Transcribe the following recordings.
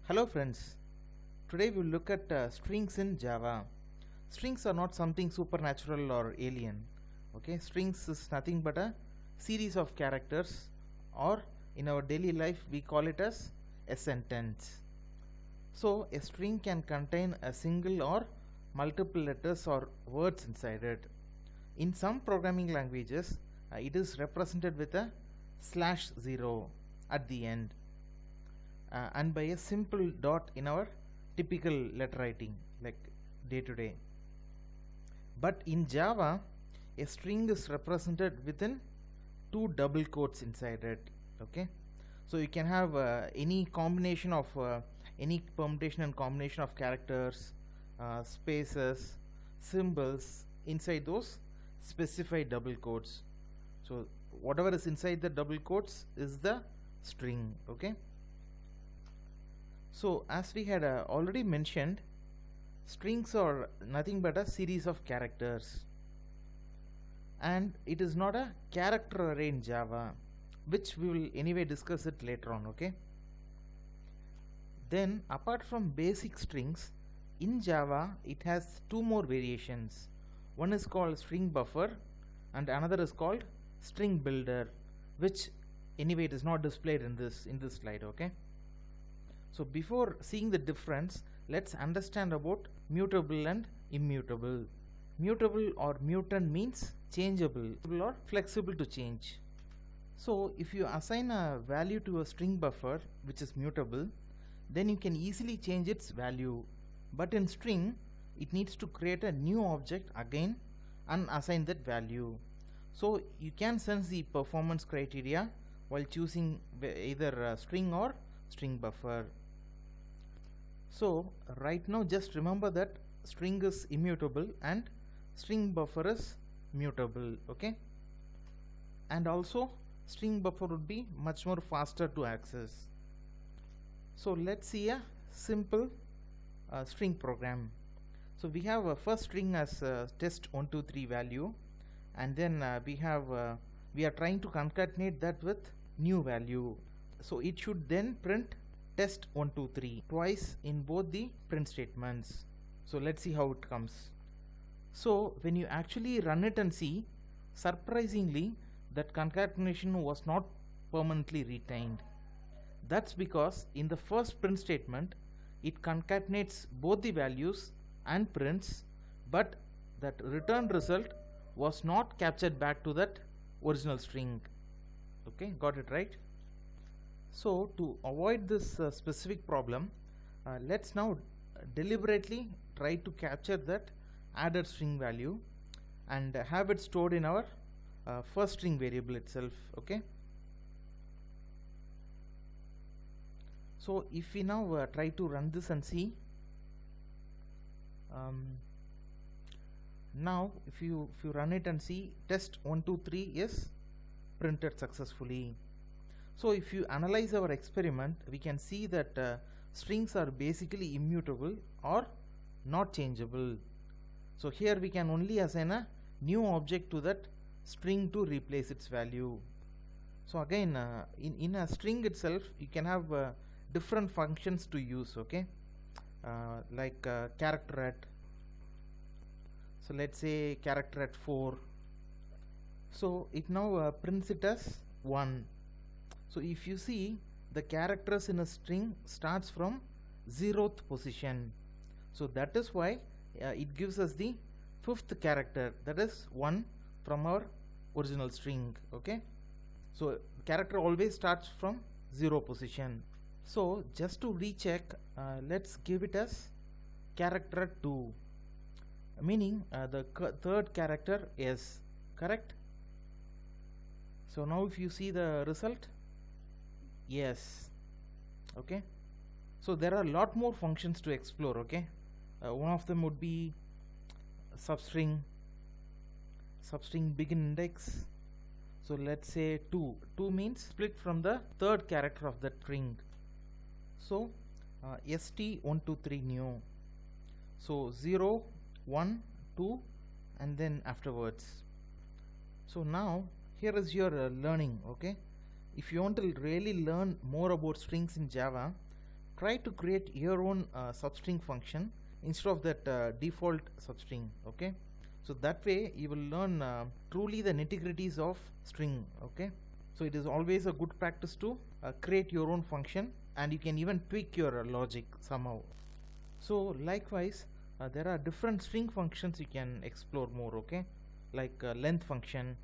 Hello friends, today we'll look at strings in Java. Strings are not something supernatural or alien. Okay, strings is nothing but a series of characters, or in our daily life we call it as a sentence. So a string can contain a single or multiple letters or words inside it. In some programming languages, it is represented with a /0 at the end. And by a simple dot in our typical letter writing like day to day. But in Java, a string is represented within two double quotes inside it. Okay, so you can have any combination of any permutation and combination of characters, spaces, symbols inside those specified double quotes. So whatever is inside the double quotes is the string. Okay, so as we had already mentioned, strings are nothing but a series of characters, and it is not a character array in Java, which we will anyway discuss it later on. Okay, then apart from basic strings, in Java it has two more variations. One is called string buffer and another is called string builder, which anyway it is not displayed in this slide. Okay, so before seeing the difference, let's understand about mutable and immutable. Mutable or mutant means changeable or flexible to change. So if you assign a value to a string buffer which is mutable, then you can easily change its value. But in string, it needs to create a new object again and assign that value. So you can sense the performance criteria while choosing either string or string buffer. So right now just remember that string is immutable and string buffer is mutable. Okay, and also string buffer would be much more faster to access. So let's see a simple string program. So we have a first string as test123 value, and then we are trying to concatenate that with new value. So it should then print test123 twice in both the print statements. So let's see how it comes. So when you actually run it and see, surprisingly that concatenation was not permanently retained. That's because in the first print statement it concatenates both the values and prints, but that return result was not captured back to that original string. Okay, got it right? So to avoid this specific problem, let's now deliberately try to capture that added string value and have it stored in our first string variable itself. Okay, so if we now try to run this and see, now if you run it and see, test123 is printed successfully. So if you analyze our experiment, we can see that strings are basically immutable or not changeable. So here we can only assign a new object to that string to replace its value. So again, in a string itself you can have different functions to use. Okay, like character at. So let's say character at 4. So it now prints it as 1. So if you see, the characters in a string starts from 0th position. So that is why it gives us the 5th character, that is 1 from our original string. Okay, so character always starts from 0 position. So just to recheck, let's give it as character at 2, meaning the third character is correct. So now if you see the result, yes. Okay, so there are a lot more functions to explore. Okay, one of them would be substring begin index. So let's say 2 means split from the third character of that string. So st123 new, so 0 1 2 and then afterwards. So now here is your learning. Okay, if you want to really learn more about strings in Java, try to create your own substring function instead of that default substring. Okay, so that way you will learn truly the nitty-gritties of string. Okay, so it is always a good practice to create your own function, and you can even tweak your logic somehow. So likewise, there are different string functions you can explore more. Okay, like length function.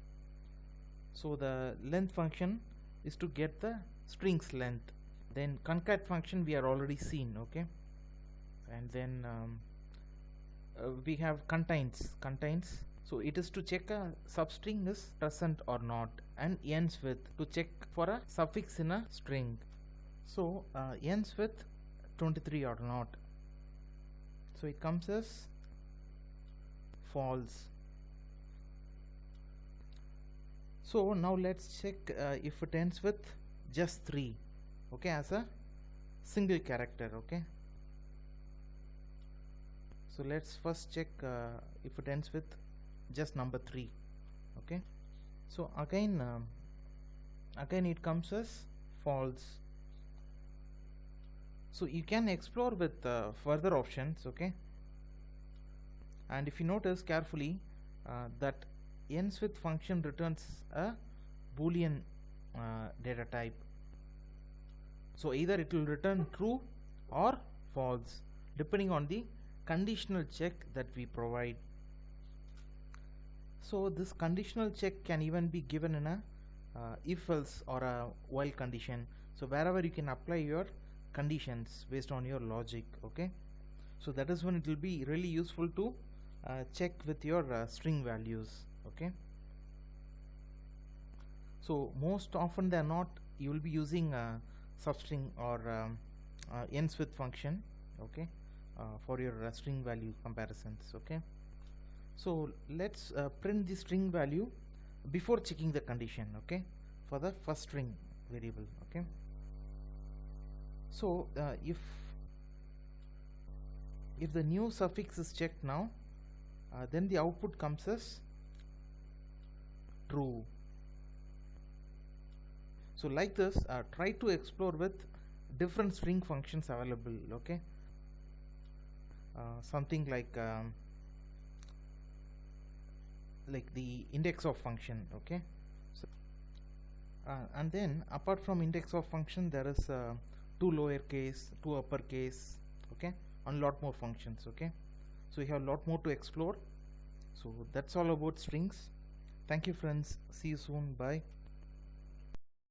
So the length function is to get the string's length. Then concat function we are already seen. Okay, and then we have contains. So it is to check a substring is present or not, and ends with to check for a suffix in a string. So ends with 23 or not. So it comes as false. So now let's check if it ends with just 3. Okay, as a single character. Okay, so let's first check if it ends with just number 3. Okay, so again it comes as false. So you can explore with further options. Okay, and if you notice carefully that ends with function returns a boolean data type. So either it will return true or false depending on the conditional check that we provide. So this conditional check can even be given in a if else or a while condition. So wherever you can apply your conditions based on your logic. Okay, so that is when it will be really useful to check with your string values. Okay, so most often than not you will be using substring or ends with function. Okay, for your string value comparisons. Okay, so let's print the string value before checking the condition. Okay, for the first string variable. Okay, so if the new suffix is checked now, then the output comes as true. So like this, try to explore with different string functions available. Okay, something like the index of function. Okay, so and then apart from index of function, there is 2 lowercase, 2 uppercase. Okay, and lot more functions. Okay, so you have a lot more to explore. So that's all about strings. Thank you friends, see you soon, bye.